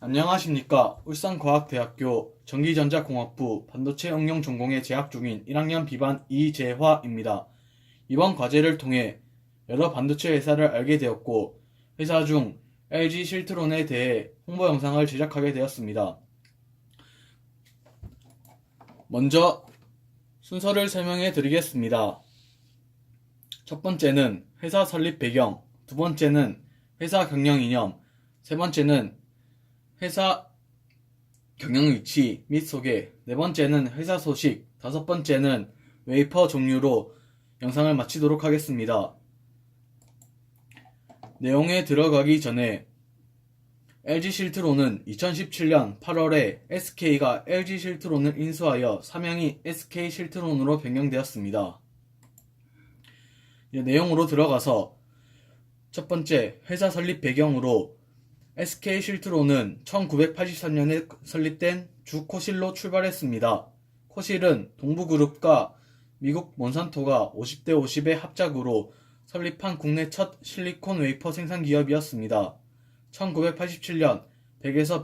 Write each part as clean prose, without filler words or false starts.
안녕하십니까. 울산과학대학교 전기전자공학부 반도체 응용 전공에 재학 중인 1학년 B반 이재화입니다. 이번 과제를 통해 여러 반도체 회사를 알게 되었고 회사 중 LG 실트론에 대해 홍보 영상을 제작하게 되었습니다. 먼저 순서를 설명해 드리겠습니다. 첫 번째는 회사 설립 배경, 두 번째는 회사 경영 이념, 세 번째는 회사 경영 위치 및 소개, 네 번째는 회사 소식, 다섯 번째는 웨이퍼 종류로 영상을 마치도록 하겠습니다. 내용에 들어가기 전에 LG 실트론은 2017년 8월에 SK가 LG 실트론을 인수하여 사명이 SK 실트론으로 변경되었습니다. 내용으로 들어가서 첫 번째, 회사 설립 배경으로 SK 실트론은 1983년에 설립된 주 코실로 출발했습니다. 코실은 동부그룹과 미국 몬산토가 50대 50의 합작으로 설립한 국내 첫 실리콘 웨이퍼 생산 기업이었습니다. 1987년 100에서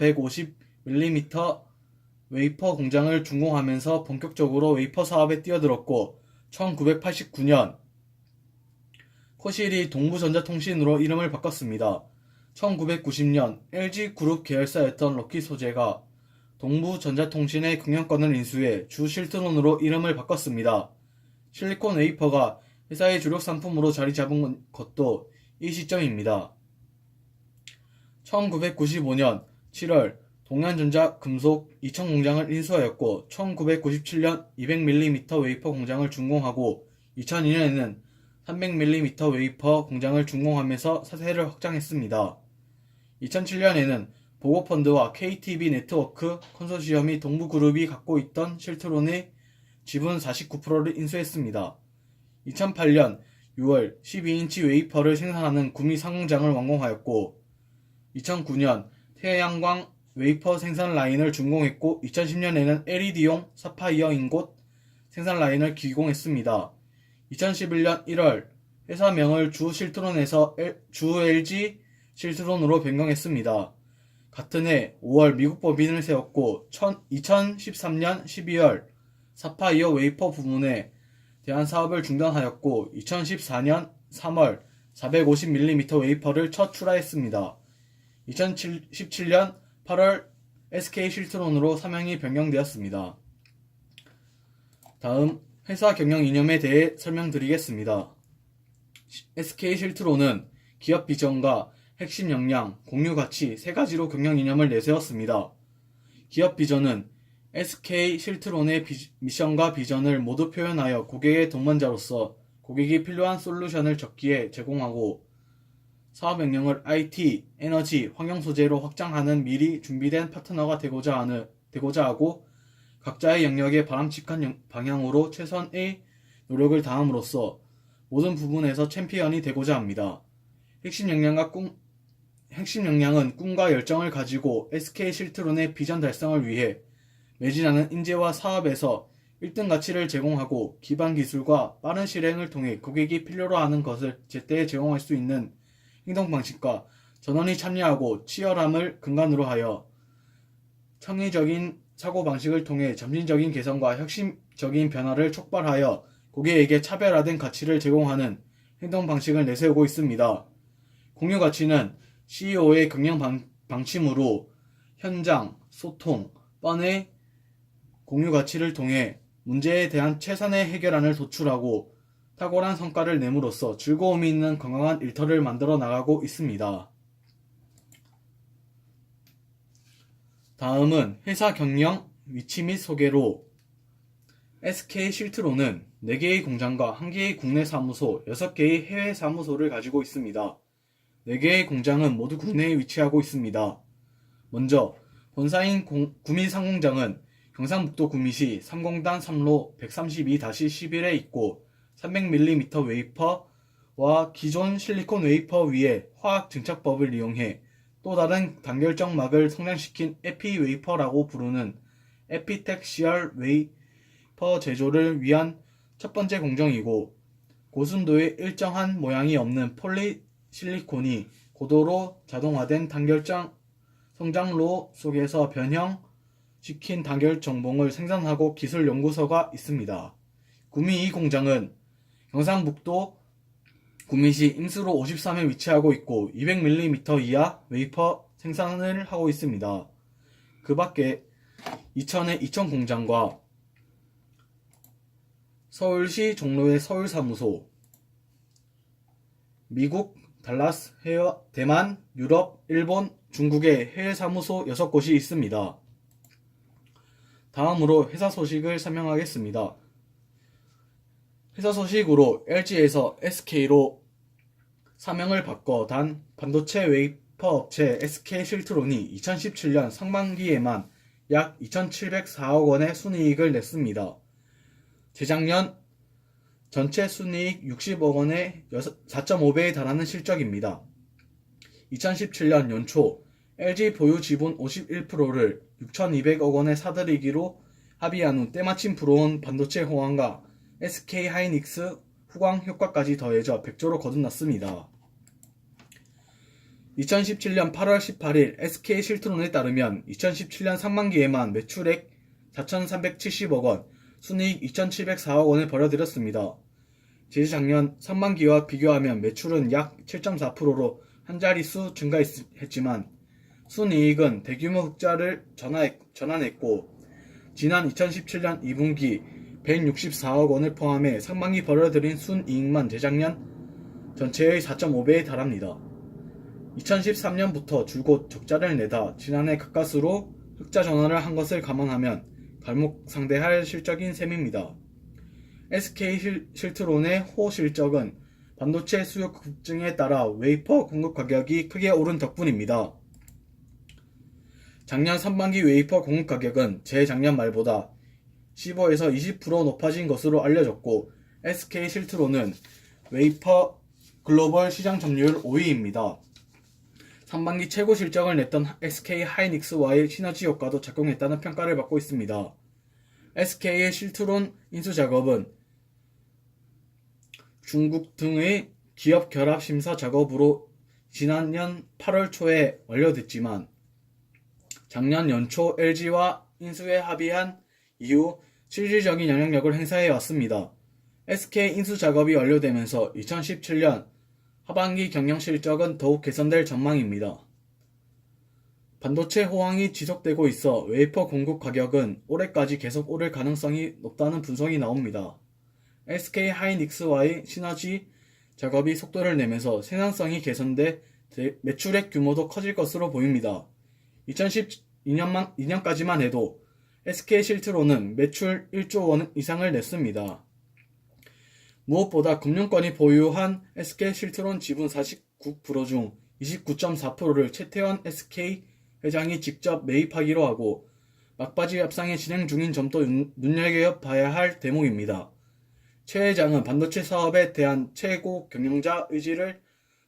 150mm 웨이퍼 공장을 준공하면서 본격적으로 웨이퍼 사업에 뛰어들었고 1989년 코실이 동부전자통신으로 이름을 바꿨습니다. 1990년 LG그룹 계열사였던 럭키소재가 동부전자통신의 경영권을 인수해 주 실트론으로 이름을 바꿨습니다. 실리콘 웨이퍼가 회사의 주력 상품으로 자리 잡은 것도 이 시점입니다. 1995년 7월 동양전자 금속 이천 공장을 인수하였고 1997년 200mm 웨이퍼 공장을 준공하고 2002년에는 300mm 웨이퍼 공장을 준공하면서 사세를 확장했습니다. 2007년에는 보고펀드와 KTB 네트워크 컨소시엄이 동부그룹이 갖고 있던 실트론의 지분 49%를 인수했습니다. 2008년 6월 12인치 웨이퍼를 생산하는 구미 상공장을 완공하였고 2009년 태양광 웨이퍼 생산 라인을 준공했고 2010년에는 LED용 사파이어 인곳 생산 라인을 기공했습니다. 2011년 1월 회사명을 주 실트론에서 주 LG 실트론으로 변경했습니다. 같은 해 5월 미국 법인을 세웠고 2013년 12월 사파이어 웨이퍼 부문에 대한 사업을 중단하였고 2014년 3월 450mm 웨이퍼를 첫 출하했습니다. 2017년 8월 SK 실트론으로 사명이 변경되었습니다. 다음 회사 경영 이념에 대해 설명드리겠습니다. SK 실트론은 기업 비전과 핵심 역량, 공유 가치 세 가지로 경영 이념을 내세웠습니다. 기업 비전은 SK 실트론의 미션과 비전을 모두 표현하여 고객의 동반자로서 고객이 필요한 솔루션을 적기에 제공하고 사업 역량을 IT, 에너지, 환경 소재로 확장하는 미리 준비된 파트너가 되고자 하고 각자의 영역에 바람직한 방향으로 최선의 노력을 다함으로써 모든 부분에서 챔피언이 되고자 합니다. 핵심 역량은 꿈과 열정을 가지고 SK 실트론의 비전 달성을 위해 매진하는 인재와 사업에서 1등 가치를 제공하고 기반 기술과 빠른 실행을 통해 고객이 필요로 하는 것을 제때에 제공할 수 있는 행동 방식과 전원이 참여하고 치열함을 근간으로 하여 창의적인 사고 방식을 통해 점진적인 개선과 혁신적인 변화를 촉발하여 고객에게 차별화된 가치를 제공하는 행동 방식을 내세우고 있습니다. 공유 가치는 CEO의 경영 방침으로 현장, 소통, 뻔의 공유 가치를 통해 문제에 대한 최선의 해결안을 도출하고 탁월한 성과를 내므로써 즐거움이 있는 건강한 일터를 만들어 나가고 있습니다. 다음은 회사 경영, 위치 및 소개로 SK 실트론은 4개의 공장과 1개의 국내 사무소, 6개의 해외 사무소를 가지고 있습니다. 4개의 공장은 모두 국내에 위치하고 있습니다. 먼저 본사인 구미 상공장은 경상북도 구미시 삼공단 3로 132-11에 있고 300mm 웨이퍼와 기존 실리콘 웨이퍼 위에 화학 증착법을 이용해 또 다른 단결적 막을 성장시킨 에피 웨이퍼라고 부르는 에피텍시얼 웨이퍼 제조를 위한 첫 번째 공정이고 고순도의 일정한 모양이 없는 폴리실리콘이 고도로 자동화된 단결적 성장로 속에서 변형시킨 단결 정봉을 생산하고 기술 연구소가 있습니다. 구미 이 공장은 경상북도 구미시 임수로 53에 위치하고 있고 200mm 이하 웨이퍼 생산을 하고 있습니다. 그 밖에 이천의 이천 공장과 서울시 종로의 서울사무소, 미국, 달라스, 대만, 유럽, 일본, 중국의 해외 사무소 6곳이 있습니다. 다음으로 회사 소식을 설명하겠습니다. 회사 소식으로 LG에서 SK로 사명을 바꿔 단 반도체 웨이퍼 업체 SK실트론이 2017년 상반기에만 약 2,704억 원의 순이익을 냈습니다. 재작년 전체 순이익 60억 원의 4.5배에 달하는 실적입니다. 2017년 연초 LG 보유 지분 51%를 6,200억 원에 사들이기로 합의한 후 때마침 불어온 반도체 호황과 SK 하이닉스 후광 효과까지 더해져 100조로 거듭났습니다. 2017년 8월 18일 SK 실트론에 따르면 2017년 상반기에만 매출액 4,370억 원, 순이익 2,704억 원을 벌어들였습니다. 재작년 상반기와 비교하면 매출은 약 7.4%로 한 자릿수 증가했지만 순이익은 대규모 흑자를 전환했고 지난 2017년 2분기 164억 원을 포함해 상반기 벌어들인 순이익만 재작년 전체의 4.5배에 달합니다. 2013년부터 줄곧 적자를 내다 지난해 가까스로 흑자 전환을 한 것을 감안하면 갈목상대할 실적인 셈입니다. SK 실트론의 호 실적은 반도체 수요 급증에 따라 웨이퍼 공급 가격이 크게 오른 덕분입니다. 작년 상반기 웨이퍼 공급 가격은 재작년 말보다 15에서 20% 높아진 것으로 알려졌고 SK 실트론은 웨이퍼 글로벌 시장 점유율 5위입니다. 상반기 최고 실적을 냈던 SK 하이닉스와의 시너지 효과도 작용했다는 평가를 받고 있습니다. SK의 실트론 인수 작업은 중국 등의 기업 결합 심사 작업으로 지난년 8월 초에 완료됐지만 작년 연초 LG와 인수에 합의한 이후 실질적인 영향력을 행사해 왔습니다. SK 인수 작업이 완료되면서 2017년 하반기 경영 실적은 더욱 개선될 전망입니다. 반도체 호황이 지속되고 있어 웨이퍼 공급 가격은 올해까지 계속 오를 가능성이 높다는 분석이 나옵니다. SK 하이닉스와의 시너지 작업이 속도를 내면서 생산성이 개선돼 매출액 규모도 커질 것으로 보입니다. 2012년까지만 해도 SK 실트론은 매출 1조 원 이상을 냈습니다. 무엇보다 금융권이 보유한 SK 실트론 지분 49% 중 29.4%를 최태원 SK 회장이 직접 매입하기로 하고 막바지 협상이 진행 중인 점도 눈여겨봐야 할 대목입니다. 최 회장은 반도체 사업에 대한 최고 경영자 의지를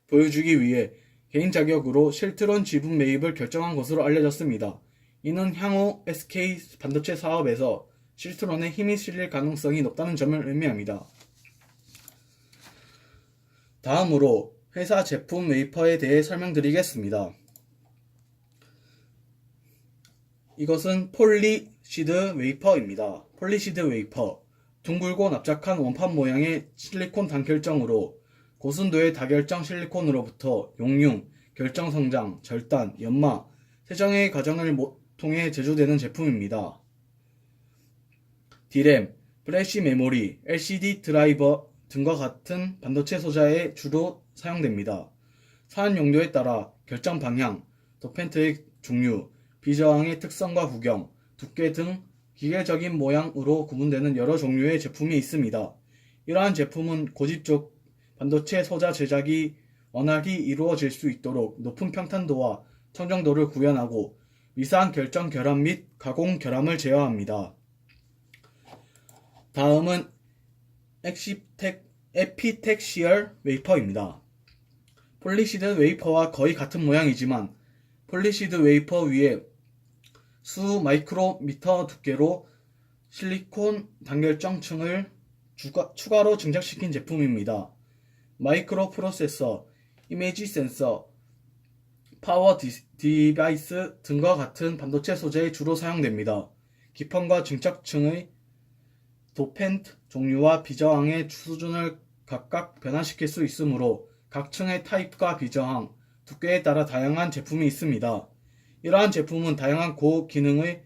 보여주기 위해 개인 자격으로 실트론 지분 매입을 결정한 것으로 알려졌습니다. 이는 향후 SK 반도체 사업에서 실트론에 힘이 실릴 가능성이 높다는 점을 의미합니다. 다음으로 회사 제품 웨이퍼에 대해 설명드리겠습니다. 이것은 폴리시드 웨이퍼입니다. 폴리시드 웨이퍼, 둥글고 납작한 원판 모양의 실리콘 단결정으로 고순도의 다결정 실리콘으로부터 용융, 결정성장, 절단, 연마, 세정의 과정을 통해 제조되는 제품입니다. D램, 플래시 메모리, LCD 드라이버 등과 같은 반도체 소자에 주로 사용됩니다. 사용 용도에 따라 결정 방향, 도펜트의 종류, 비저항의 특성과 구경, 두께 등 기계적인 모양으로 구분되는 여러 종류의 제품이 있습니다. 이러한 제품은 고집적 반도체 소자 제작이 원활히 이루어질 수 있도록 높은 평탄도와 청정도를 구현하고 미세한 결정 결함 및 가공 결함을 제어합니다. 다음은 에피텍시얼 웨이퍼입니다. 폴리시드 웨이퍼와 거의 같은 모양이지만 폴리시드 웨이퍼 위에 수 마이크로미터 두께로 실리콘 단결정층을 추가로 증착시킨 제품입니다. 마이크로 프로세서, 이미지 센서, 파워 디바이스 등과 같은 반도체 소재에 주로 사용됩니다. 기판과 증착층의 도펜트 종류와 비저항의 수준을 각각 변화시킬 수 있으므로 각 층의 타입과 비저항, 두께에 따라 다양한 제품이 있습니다. 이러한 제품은 다양한 고기능의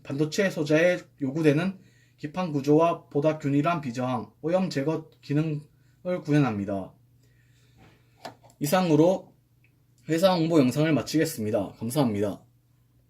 반도체 소재에 요구되는 기판 구조와 보다 균일한 비저항, 오염 제거 기능을 구현합니다. 이상으로 회사 홍보 영상을 마치겠습니다. 감사합니다.